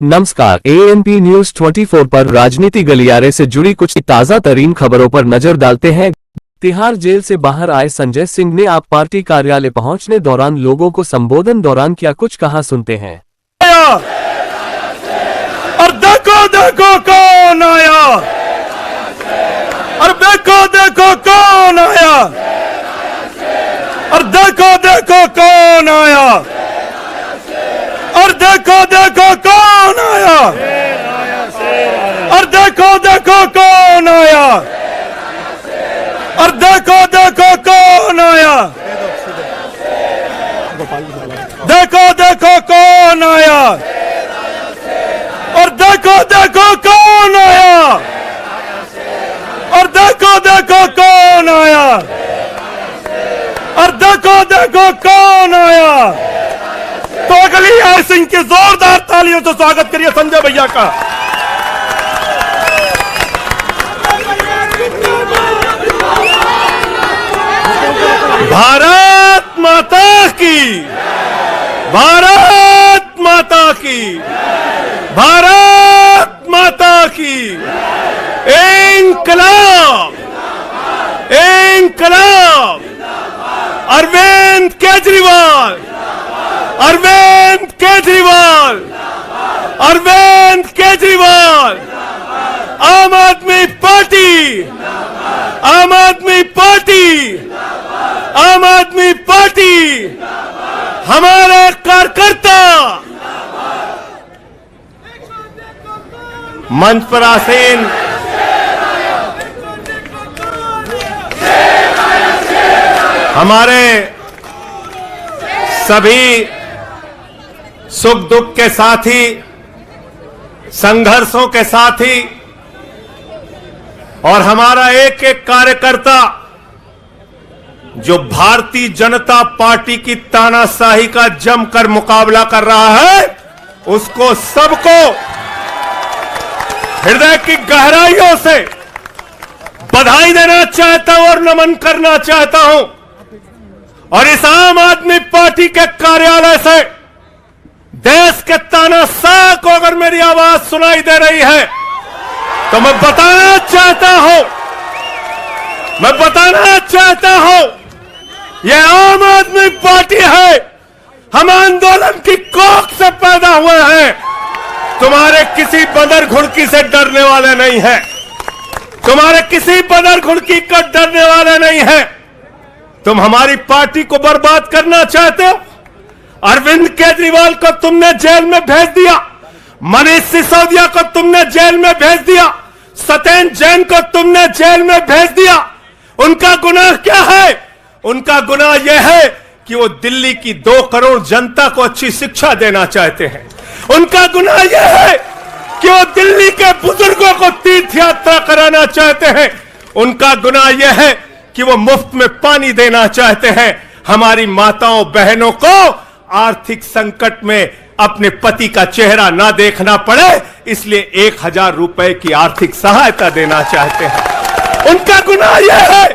नमस्कार, ANP news 24 पर राजनीति गलियारे से जुड़ी कुछ ताजा तरीन खबरों पर नजर डालते हैं। तिहाड़ जेल से बाहर आए संजय सिंह ने आप पार्टी कार्यालय पहुंचने दौरान लोगों को संबोधन दौरान क्या कुछ कहा, सुनते हैं। और देखो देखो कौन आया, और देखो देखो कौन आया, और देखो देखो कौन आया, और देखो देखो कौन आया, और देखो देखो कौन आया, और देखो देखो कौन आया, देखो देखो कौन आया, और देखो देखो कौन आया, और देखो देखो कौन आया, और देखो देखो कौन आया। तो अगली सिंह के जोरदार तालियों से स्वागत करिए संजय भैया का। भारत माता की, भारत माता की, भारत माता की। इंकलाब, इंकलाब। अरविंद केजरीवाल, अरविंद केजरीवाल, अरविंद केजरीवाल। आम आदमी पार्टी, आम आदमी पार्टी, आम आदमी पार्टी। हमारे कार्यकर्ता मंच पर आसीन हमारे सभी सुख दुख के साथी, संघर्षों के साथी, और हमारा एक एक कार्यकर्ता जो भारतीय जनता पार्टी की तानाशाही का जमकर मुकाबला कर रहा है, उसको सबको हृदय की गहराइयों से बधाई देना चाहता हूं और नमन करना चाहता हूं। और इस आम आदमी पार्टी के कार्यालय से देश के तानाशाह को अगर मेरी आवाज सुनाई दे रही है तो मैं बताना चाहता हूं, मैं बताना चाहता हूं, यह आम आदमी पार्टी है। हम आंदोलन की कोख से पैदा हुए हैं। तुम्हारे किसी बदर घुड़की से डरने वाले नहीं हैं, तुम्हारे किसी बदर घुड़की को डरने वाले नहीं हैं। तुम हमारी पार्टी को बर्बाद करना चाहते हो। अरविंद केजरीवाल को तुमने जेल में भेज दिया, मनीष सिसोदिया को तुमने जेल में भेज दिया, सत्येंद्र जैन को तुमने जेल में भेज दिया। उनका गुनाह क्या है? उनका गुनाह यह है कि वो दिल्ली की 2 करोड़ जनता को अच्छी शिक्षा देना चाहते हैं। उनका गुनाह यह है कि वो दिल्ली के बुजुर्गों को तीर्थ यात्रा कराना चाहते हैं। उनका गुनाह यह है कि वो मुफ्त में पानी देना चाहते हैं। हमारी माताओं बहनों को आर्थिक संकट में अपने पति का चेहरा ना देखना पड़े, इसलिए 1000 रुपए की आर्थिक सहायता देना चाहते हैं। उनका गुनाह यह है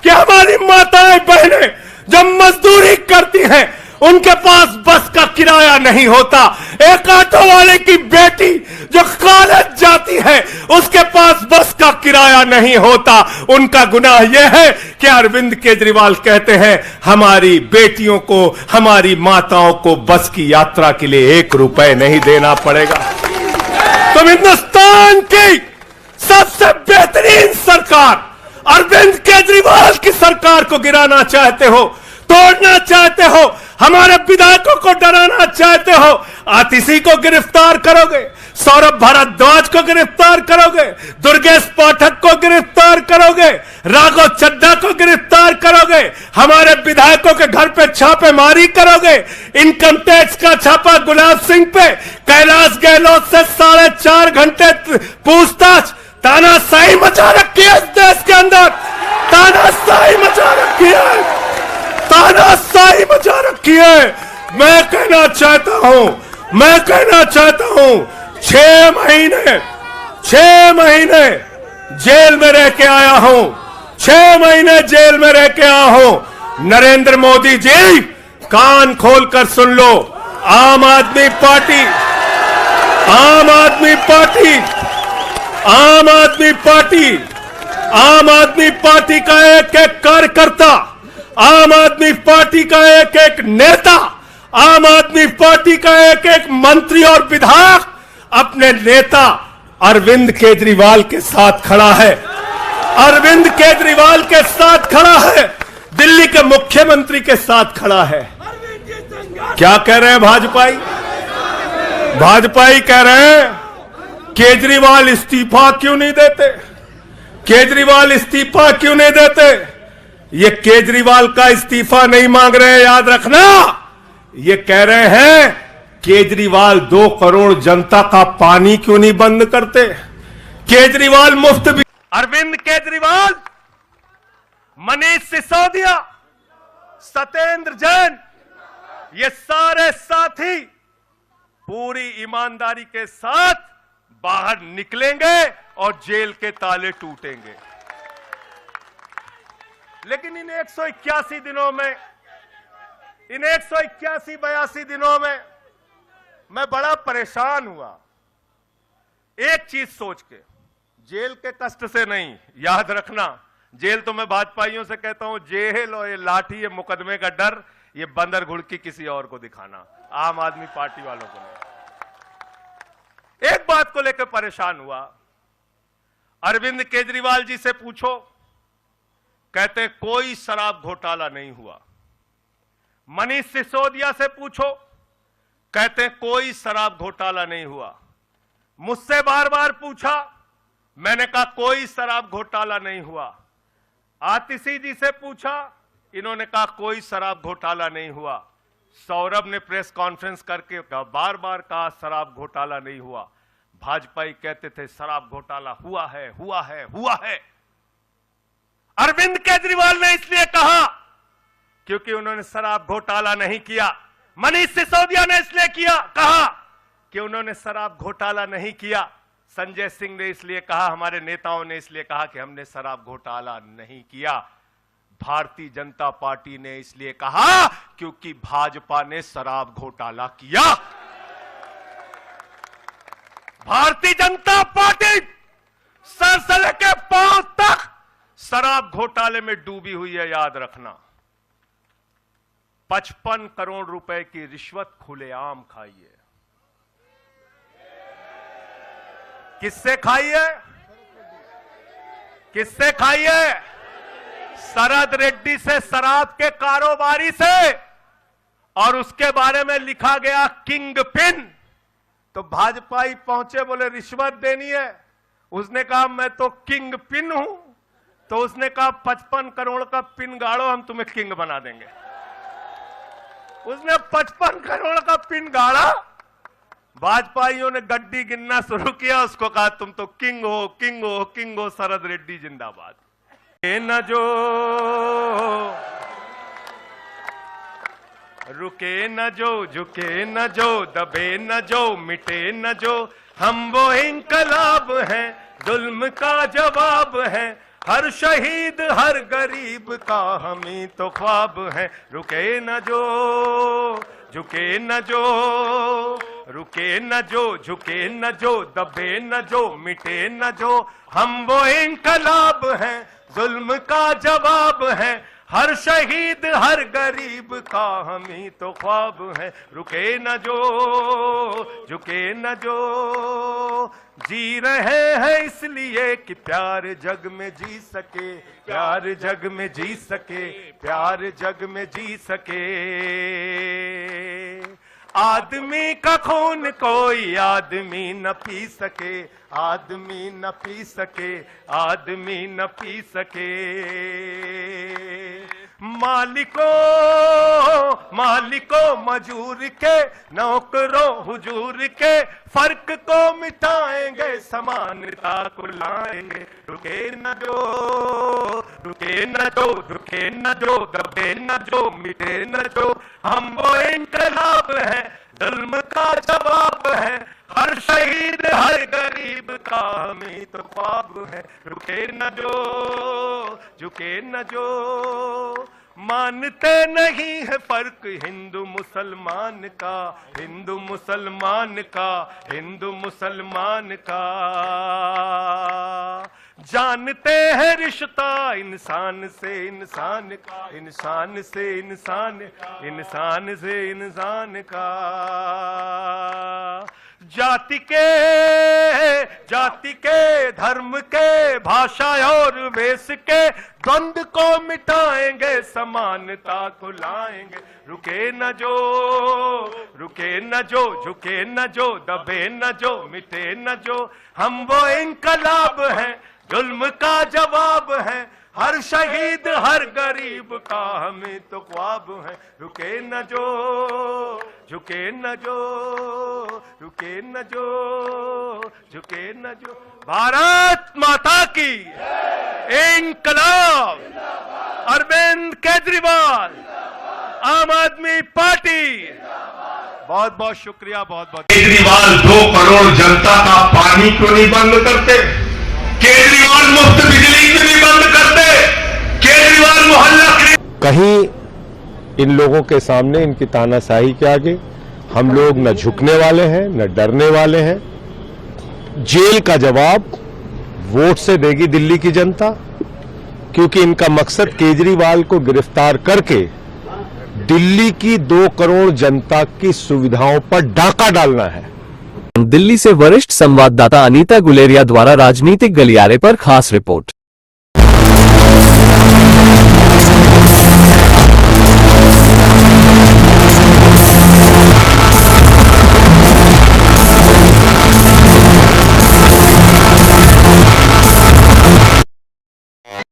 कि हमारी माताएं बहनें जब मजदूरी करती हैं, उनके पास बस का किराया नहीं होता। एक ऑटो वाले की बेटी जो कॉलेज जाती है, उसके पास बस का किराया नहीं होता। उनका गुनाह यह है कि अरविंद केजरीवाल कहते हैं हमारी बेटियों को, हमारी माताओं को बस की यात्रा के लिए 1 रुपए नहीं देना पड़ेगा। तुम हिंदुस्तान की सबसे बेहतरीन सरकार अरविंद केजरीवाल की सरकार को गिराना चाहते हो, तोड़ना चाहते हो, हमारे विधायकों को डराना चाहते हो। आतिशी को गिरफ्तार करोगे, सौरभ भारद्वाज को गिरफ्तार करोगे, दुर्गेश पाठक को गिरफ्तार करोगे, राघव चड्ढा को गिरफ्तार करोगे, हमारे विधायकों के घर पे छापेमारी करोगे, इनकम टैक्स का छापा गुलाब सिंह पे, कैलाश गहलोत से 4.5 घंटे पूछताछ। तानाशाही मचा रखी है इस देश के अंदर, तानाशाही मचा रखी है, तानाशाही मचा रखी है। मैं कहना चाहता हूं, मैं कहना चाहता हूं, 6 महीने जेल में रह के आया हूं, 6 महीने जेल में रह के आया हूं। नरेंद्र मोदी जी कान खोलकर सुन लो, आम आदमी पार्टी आम आदमी पार्टी आम आदमी पार्टी का एक एक कार्यकर्ता, आम आदमी पार्टी का एक एक नेता, आम आदमी पार्टी का एक एक मंत्री और विधायक अपने नेता अरविंद केजरीवाल के साथ खड़ा है। अरविंद केजरीवाल के साथ खड़ा है, दिल्ली के मुख्यमंत्री के साथ खड़ा है। क्या कह रहे हैं भाजपाई? भाजपाई कह रहे हैं केजरीवाल इस्तीफा क्यों नहीं देते, केजरीवाल इस्तीफा क्यों नहीं देते। ये केजरीवाल का इस्तीफा नहीं मांग रहे हैं, याद रखना। ये कह रहे हैं केजरीवाल 2 करोड़ जनता का पानी क्यों नहीं बंद करते, केजरीवाल मुफ्त भी। अरविंद केजरीवाल, मनीष सिसोदिया, सत्येंद्र जैन, ये सारे साथी पूरी ईमानदारी के साथ बाहर निकलेंगे और जेल के ताले टूटेंगे। लेकिन इन 181 दिनों में, इन 181-82 दिनों में मैं बड़ा परेशान हुआ एक चीज सोच के, जेल के कष्ट से नहीं। याद रखना, जेल तो मैं भाजपाइयों से कहता हूं, जेल और ये लाठी, ये मुकदमे का डर, ये बंदर घुड़की किसी और को दिखाना, आम आदमी पार्टी वालों को नहीं। एक बात को लेकर परेशान हुआ, अरविंद केजरीवाल जी से पूछो, कहते कोई शराब घोटाला नहीं हुआ। मनीष सिसोदिया से पूछो, कहते कोई शराब घोटाला नहीं हुआ। मुझसे बार बार पूछा, मैंने कहा कोई शराब घोटाला नहीं हुआ। आतिशी जी से पूछा, इन्होंने कहा कोई शराब घोटाला नहीं हुआ। सौरभ ने प्रेस कॉन्फ्रेंस करके बार बार कहा शराब घोटाला नहीं हुआ। भाजपाई कहते थे शराब घोटाला हुआ है, हुआ है, हुआ है। अरविंद केजरीवाल ने इसलिए कहा क्योंकि उन्होंने शराब घोटाला नहीं किया। मनीष सिसोदिया ने इसलिए कहा कि उन्होंने शराब घोटाला नहीं किया। संजय सिंह ने इसलिए कहा, हमारे नेताओं ने इसलिए कहा कि हमने शराब घोटाला नहीं किया। भारतीय जनता पार्टी ने इसलिए कहा क्योंकि भाजपा ने शराब घोटाला किया। भारतीय जनता पार्टी सर से लेकर पांव तक शराब घोटाले में डूबी हुई है, याद रखना। 55 करोड़ रुपए की रिश्वत खुलेआम खाई है। किससे खाई है? किससे खाई है? शरद रेड्डी से, शराब के कारोबारी से। और उसके बारे में लिखा गया किंग पिन। तो भाजपाई पहुंचे, बोले रिश्वत देनी है। उसने कहा मैं तो किंग पिन हूं। तो उसने कहा 55 करोड़ का पिन गाड़ो, हम तुम्हें किंग बना देंगे। उसने 55 करोड़ का पिन गाड़ा। भाजपाइयों ने गड्डी गिनना शुरू किया, उसको कहा तुम तो किंग हो, किंग हो, किंग हो। शरद रेड्डी जिंदाबाद। न जो रुके न जो, झुके न जो, दबे न जो, मिटे न जो, हम वो इंकलाब हैं, जुल्म का जवाब है। हर शहीद हर गरीब का हम ही तो ख्वाब है। रुके न जो, झुके न जो, रुके न जो, झुके न जो, दबे न जो, मिटे न जो, हम वो इंकलाब हैं, जुल्म का जवाब है। हर शहीद हर गरीब का हम ही तो ख्वाब है। रुके न जो, झुके न जो, जी रहे हैं इसलिए कि प्यार जग में जी सके, प्यार जग में जी सके, प्यार जग में जी सके। आदमी का खून कोई आदमी न पी सके, आदमी न पी सके, आदमी न पी सके। मालिकों मजूर के, नौकरों हुजूर के, फर्क को मिटाएंगे, समानता को लाएंगे। रुके न जो, रुके न जो, रुके न जो, दबे न जो, मिटे न जो, हम वो इंकलाब है, जुल्म का जवाब है। हर शहीद हर गरीब का हम ही तो ख्वाब है। रुके न जो, झुके न जो, मानते नहीं है फर्क हिंदू मुसलमान का, हिंदू मुसलमान का, हिंदू मुसलमान का। जानते हैं रिश्ता इंसान से इंसान का, इंसान से इंसान, इंसान से इंसान का। जाति के धर्म के भाषा और वेश के द्वंद को मिटाएंगे, समानता को लाएंगे। रुके न जो, झुके न जो, दबे न जो, मिटे न जो। हम वो इनकलाब हैं, जुल्म का जवाब है। हर शहीद हर गरीब का हमें तो ख्वाब है। रुके न जो, झुके न जो, रुके न जो, झुके न जो। भारत माता की इंकलाब। अरविंद केजरीवाल, आम आदमी पार्टी। बहुत बहुत शुक्रिया, बहुत बहुत। केजरीवाल 2 करोड़ जनता का पानी क्यों नहीं बंद करते? केजरीवाल मुफ्त बिजली क्यों नहीं बंद करते? केजरीवाल मोहल्ला कहीं इन लोगों के सामने, इनकी तानाशाही के आगे हम लोग न झुकने वाले हैं न डरने वाले हैं। जेल का जवाब वोट से देगी दिल्ली की जनता, क्योंकि इनका मकसद केजरीवाल को गिरफ्तार करके दिल्ली की 2 करोड़ जनता की सुविधाओं पर डाका डालना है। दिल्ली से वरिष्ठ संवाददाता अनीता गुलेरिया द्वारा राजनीतिक गलियारे पर खास रिपोर्ट।